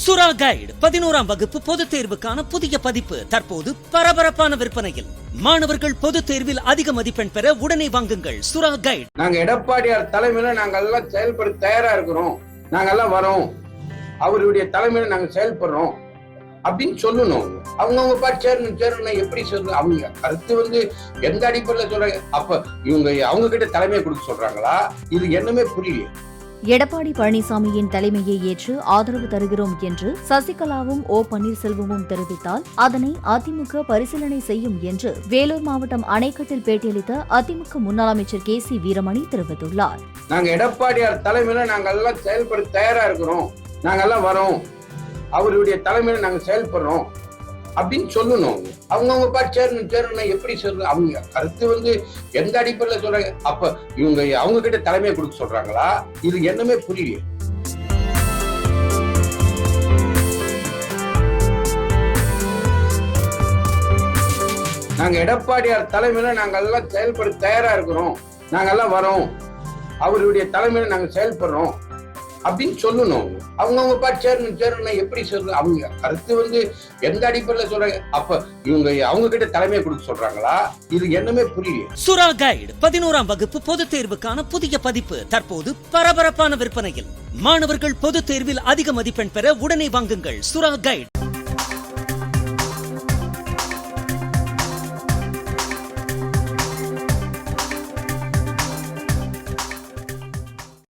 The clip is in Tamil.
சுறா கைடு 11ஆம் வகுப்பு பொதுத் தேர்வுக்கான புதிய பதிப்பு தற்போது பரபரப்பான விற்பனையில். மாணவர்கள் பொதுத் தேர்வில் அதிக மதிப்பெண் பெற உடனே வாங்குங்கள் சுறா கைடு. நாங்க எடப்பாடியார் தலைமையில நாங்க எல்லாம் செயல்பட தயாரா இருக்கிறோம், நாங்க எல்லாம் வரோம், அவருடைய தலைமையில நாங்க செயல்படுறோம் அப்படின்னு சொல்லணும். அவங்கவுங்க பாட்டு சேரணும் எப்படி சொல்லணும்? அவங்க கருத்து எந்த அடிப்படையில் சொல்றாங்க? அப்ப இவங்க அவங்க கிட்ட தலைமையை கொடுக்க சொல்றாங்களா? இது என்னமே புரியல. எடப்பாடி பழனிசாமியின் தலைமையை ஏற்று ஆதரவு தருகிறோம் என்று சசிகலாவும் ஓ பன்னீர்செல்வமும் தெரிவித்தால் அதனை அதிமுக பரிசீலனை செய்யும் என்று வேலூர் மாவட்டம் அணைக்கட்டில் பேட்டியளித்த அதிமுக முன்னாள் அமைச்சர் கே சி வீரமணி தெரிவித்துள்ளார். நாங்க எடப்பாடியார் தலைமையில நாங்க எல்லாம் செயல்பட தயாரா இருக்கிறோம், நாங்க எல்லாம் வரோம், அவருடைய தலைமையில நாங்க செயல்படுறோம் அப்படின்னு சொல்லணும். அவங்கவுங்க பாட்டு சேரணும் எப்படி சொல்லணும்? அவங்க கருத்து எந்த அடிப்படையில் சொல்றாங்க? அப்ப இவங்க அவங்க கிட்ட தலைமையை கொடுக்க சொல்றாங்களா? இது என்னமே புரியல. நாங்க எடப்பாடியார் தலைமையில நாங்க எல்லாம் செயல்பட தயாரா இருக்கிறோம், நாங்க எல்லாம் வரோம், அவருடைய தலைமையில நாங்க செயல்படுறோம் அப்படின்னு சொல்லணும். அவங்கவுங்க பாட்டு சேரணும் எப்படி சொல்லணும்? அவங்க கருத்து எந்த அடிப்படையில் சொல்றாங்க? அப்ப இவங்க அவங்க கிட்ட தலைமையை கொடுக்க சொல்றாங்களா? இது என்னமே புரியல. சுறா கைடு 11ஆம் வகுப்பு பொதுத் தேர்வுக்கான புதிய பதிப்பு தற்போது பரபரப்பான விற்பனையில். மாணவர்கள் பொதுத் தேர்வில் அதிக மதிப்பெண் பெற உடனே வாங்குங்கள் சுறா கைடு.